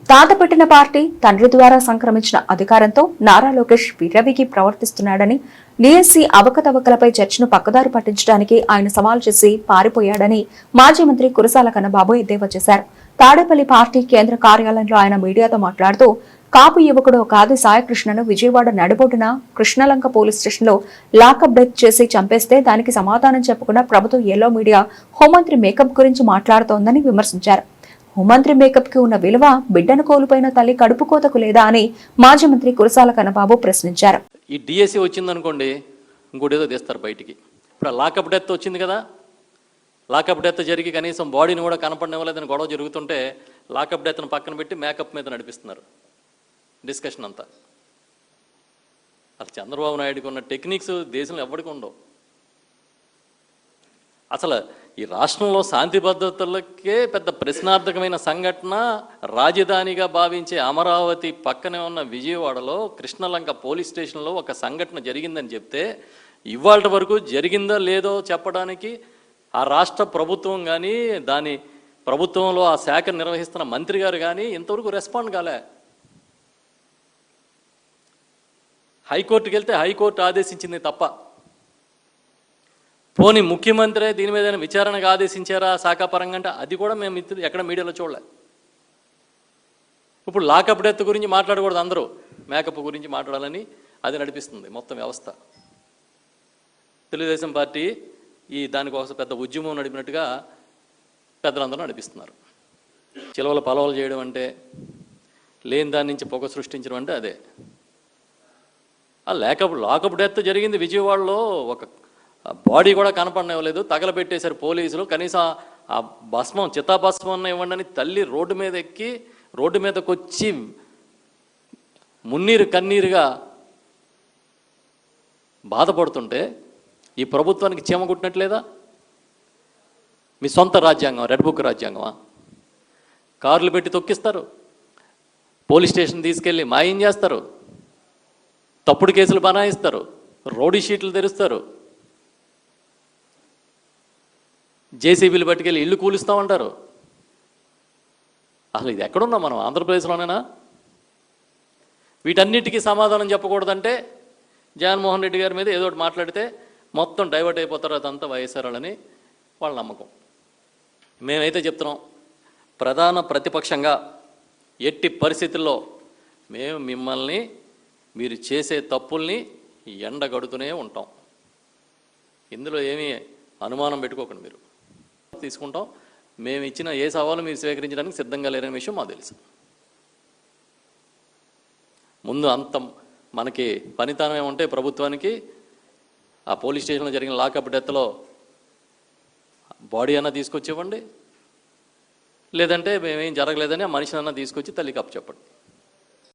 తాత పెట్టిన పార్టీ తండ్రి ద్వారా సంక్రమించిన అధికారంతో నారా లోకేష్ విర్రవీగి ప్రవర్తిస్తున్నాడని, డీఎస్సీ అవకతవకలపై చర్చను పక్కదారి పట్టించడానికి ఆయన సవాల్ చేసి పారిపోయాడని మాజీ మంత్రి కురసాల కన్నబాబు ఎద్దేవా చేశారు. తాడేపల్లి పార్టీ కేంద్ర కార్యాలయంలో ఆయన మీడియాతో మాట్లాడుతూ, కాపు యువకుడు కాది సాయకృష్ణను విజయవాడ నడిబొడ్డున కృష్ణలంక పోలీస్ స్టేషన్లో లాకప్ డెత్ చేసి చంపేస్తే దానికి సమాధానం చెప్పకుండా ప్రభుత్వం ఎల్లో మీడియా హోంమంత్రి మేకప్ గురించి మాట్లాడుతోందని విమర్శించారు. హోంమంత్రి మేకప్ కి ఉన్న విలువ బిడ్డను కోల్పోయిన తల్లి కడుపు కోతకు లేదా అని మాజీ మంత్రి కురసాల కన్నబాబు ప్రశ్నించారు. ఈ డిఎస్సీ వచ్చిందనుకోండి, ఇంకోటి ఏదో తీస్తారు బయటికి. ఇప్పుడు లాకప్ డెత్ వచ్చింది కదా, లాకప్ డెత్ జరిగి కనీసం బాడీని కూడా కనపడనివ్వలేదని గొడవ జరుగుతుంటే లాకప్ డెత్ను పక్కన పెట్టి మేకప్ మీద నడిపిస్తున్నారు డిస్కషన్ అంతా. అసలు చంద్రబాబు నాయుడుకి ఉన్న టెక్నిక్స్ దేశంలో ఎవరికి ఉండవు. అసలు ఈ రాష్ట్రంలో శాంతి భద్రతలకే పెద్ద ప్రశ్నార్థకమైన సంఘటన రాజధానిగా భావించే అమరావతి పక్కనే ఉన్న విజయవాడలో కృష్ణలంక పోలీస్ స్టేషన్లో ఒక సంఘటన జరిగిందని చెప్తే ఇవాళ వరకు జరిగిందో లేదో చెప్పడానికి ఆ రాష్ట్ర ప్రభుత్వం కానీ దాని ప్రభుత్వంలో ఆ శాఖ నిర్వహిస్తున్న మంత్రి గారు కానీ ఇంతవరకు రెస్పాండ్ కాలే. హైకోర్టుకి వెళ్తే హైకోర్టు ఆదేశించింది తప్ప, పోనీ ముఖ్యమంత్రి దీని మీద విచారణకు ఆదేశించారా శాఖాపరంగా అంటే అది కూడా మేము ఎక్కడ మీడియాలో చూడలే. ఇప్పుడు లాకప్ డెత్ గురించి మాట్లాడకూడదు, అందరూ మేకప్ గురించి మాట్లాడాలని అది నడిపిస్తుంది మొత్తం వ్యవస్థ. తెలుగుదేశం పార్టీ దానికోసం పెద్ద ఉద్యమం నడిపినట్టుగా పెద్దలందరూ నడిపిస్తున్నారు. చిలవల పలవలు చేయడం అంటే, లేని దాని నుంచి పొగ సృష్టించడం అంటే అదే. ఆ లాకప్ డెత్ జరిగింది విజయవాడలో, ఒక బాడీ కూడా కనపడనివ్వలేదు, తగలబెట్టేశారు పోలీసులు. కనీసం ఆ భస్మం చిత్తాభస్మం ఇవ్వండి అని తల్లి రోడ్డు మీద ఎక్కి రోడ్డు మీదకి వచ్చి మున్నీరు కన్నీరుగా బాధపడుతుంటే ఈ ప్రభుత్వానికి చీమ కుట్టినట్లేదా? మీ సొంత రాజ్యాంగం, రెడ్ బుక్ రాజ్యాంగమా? కార్లు పెట్టి తొక్కిస్తారు, పోలీస్ స్టేషన్ తీసుకెళ్ళి మాయం చేస్తారు, తప్పుడు కేసులు బనాయిస్తారు, రౌడీ షీట్లు తెరుస్తారు, జేసీబీలు పట్టుకెళ్ళి ఇల్లు కూలుస్తామంటారు. అసలు ఇది ఎక్కడున్నాం మనం? ఆంధ్రప్రదేశ్లోనేనా? వీటన్నిటికీ సమాధానం చెప్పకూడదంటే జగన్మోహన్ రెడ్డి గారి మీద ఏదో ఒకటి మాట్లాడితే మొత్తం డైవర్ట్ అయిపోతారు, అదంతా వైఎస్ఆర్ వాళ్ళని వాళ్ళ నమ్మకం. మేమైతే చెప్తున్నాం, ప్రధాన ప్రతిపక్షంగా ఎట్టి పరిస్థితుల్లో మేము మిమ్మల్ని మీరు చేసే తప్పుల్ని ఎండగడుతూనే ఉంటాం. ఇందులో ఏమీ అనుమానం పెట్టుకోకండి. మీరు తీసుకుంటాం. మేము ఇచ్చిన ఏ సవాలు మీరు స్వీకరించడానికి సిద్ధంగా లేరనే విషయం మాకు తెలుసు. ముందు అంత మనకి పనితనం ఏమంటే ప్రభుత్వానికి ఆ పోలీస్ స్టేషన్లో జరిగిన లాకప్ డెత్లో బాడీ అన్నా తీసుకొచ్చి ఇవ్వండి, లేదంటే మేమేం జరగలేదని ఆ మనిషిని అన్నా తీసుకొచ్చి తల్లికి అప్పచెప్పండి.